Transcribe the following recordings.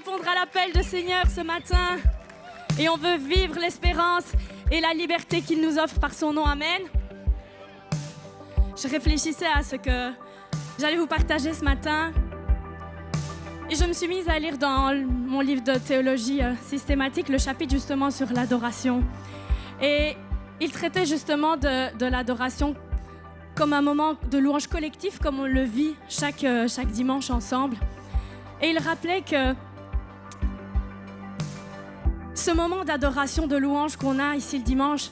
répondre à l'appel du Seigneur ce matin. Et on veut vivre l'espérance et la liberté qu'il nous offre par son nom. Amen. Je réfléchissais à ce que j'allais vous partager ce matin. Et je me suis mise à lire dans mon livre de théologie systématique le chapitre justement sur l'adoration. Et il traitait justement de l'adoration comme un moment de louange collectif, comme on le vit chaque dimanche ensemble. Et il rappelait que ce moment d'adoration, de louange qu'on a ici le dimanche,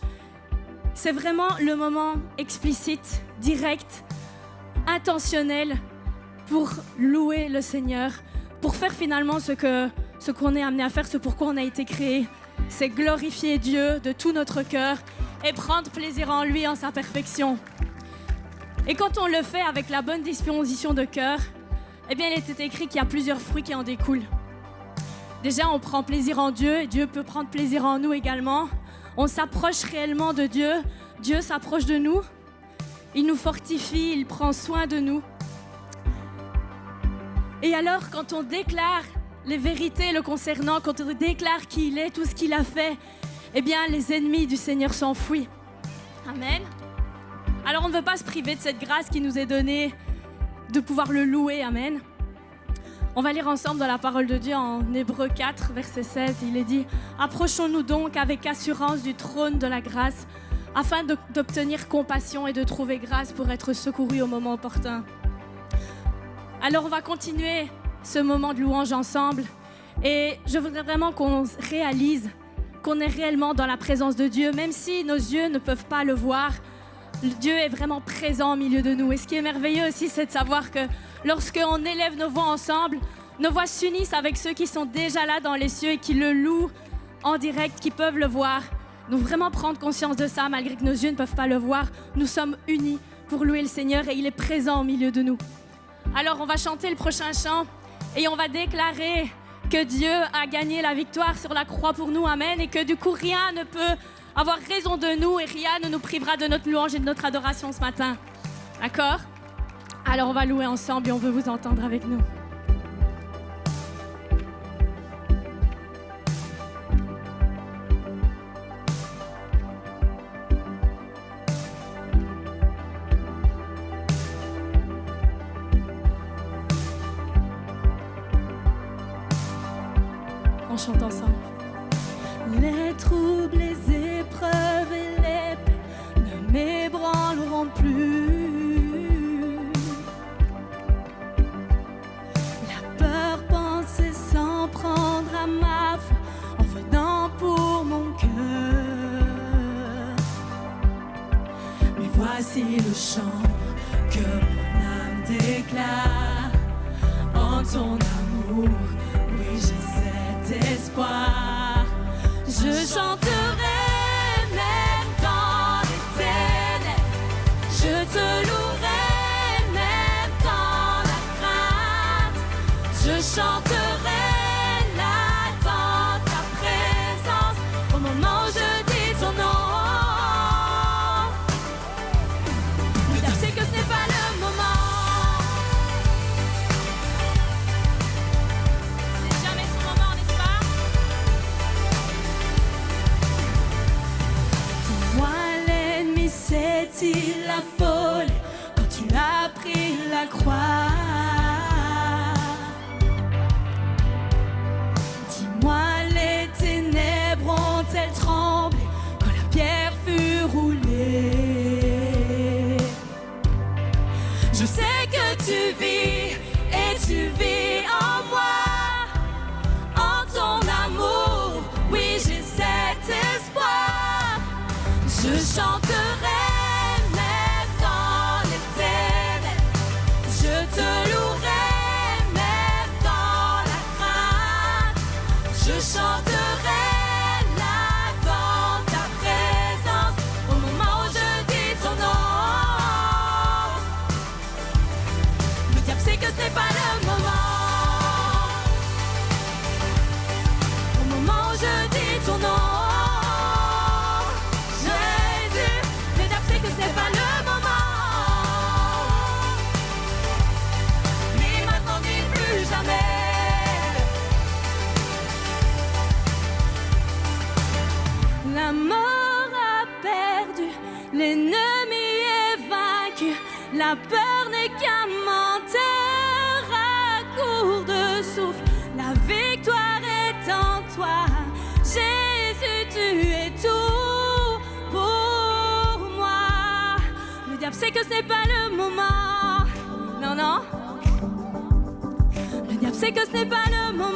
c'est vraiment le moment explicite, direct, intentionnel pour louer le Seigneur, pour faire finalement ce qu'on est amené à faire, ce pourquoi on a été créé. C'est glorifier Dieu de tout notre cœur et prendre plaisir en lui, en sa perfection. Et quand on le fait avec la bonne disposition de cœur, eh bien, il était écrit qu'il y a plusieurs fruits qui en découlent. Déjà, on prend plaisir en Dieu et Dieu peut prendre plaisir en nous également. On s'approche réellement de Dieu. Dieu s'approche de nous. Il nous fortifie, il prend soin de nous. Et alors, quand on déclare les vérités le concernant, quand on déclare qui il est, tout ce qu'il a fait, eh bien, les ennemis du Seigneur s'enfuient. Amen. Alors, on ne veut pas se priver de cette grâce qui nous est donnée de pouvoir le louer. Amen. On va lire ensemble dans la parole de Dieu en Hébreux 4, verset 16. Il est dit « Approchons-nous donc avec assurance du trône de la grâce, afin d'obtenir compassion et de trouver grâce pour être secourus au moment opportun. » Alors, on va continuer ce moment de louange ensemble. Et je voudrais vraiment qu'on réalise qu'on est réellement dans la présence de Dieu, même si nos yeux ne peuvent pas le voir. Dieu est vraiment présent au milieu de nous. Et ce qui est merveilleux aussi, c'est de savoir que lorsqu'on élève nos voix ensemble, nos voix s'unissent avec ceux qui sont déjà là dans les cieux et qui le louent en direct, qui peuvent le voir. Donc vraiment prendre conscience de ça, malgré que nos yeux ne peuvent pas le voir. Nous sommes unis pour louer le Seigneur et il est présent au milieu de nous. Alors on va chanter le prochain chant et on va déclarer que Dieu a gagné la victoire sur la croix pour nous. Amen. Et que du coup rien ne peut avoir raison de nous et rien ne nous privera de notre louange et de notre adoration ce matin. D'accord ? Alors on va louer ensemble et on veut vous entendre avec nous. On chante ensemble. Les troubles, les épreuves et les peines ne m'ébranleront plus. La peur pensait s'en prendre à ma foi en venant pour mon cœur. Mais voici le chant que mon âme déclare en ton amour. Oui, j'ai cet espoir. Je chanterai même dans les ténèbres, je te louerai même dans la crainte. Je chanterai là dans ta présence, au moment où je dis ton nom. Mais je sais que ce n'est pas le moment. C'est-il la folie quand tu as pris la croix? Dis-moi, les ténèbres ont-elles tremblé quand la pierre fut roulée? Je sais que tu vis et tu vis en moi, en ton amour. Oui, j'ai cet espoir. Je chanterai. Je chanterai là dans ta présence, au moment où je dis ton nom. Le diable sait que ce n'est pas le moment. Au moment où je dis ton nom, Jésus, le diable sait que ce n'est pas le moment. Mais maintenant ni plus jamais. Ma peur n'est qu'un menteur à court de souffle. La victoire est en toi. Jésus, tu es tout pour moi. Le diable sait que ce n'est pas le moment. Non, non. Le diable sait que ce n'est pas le moment.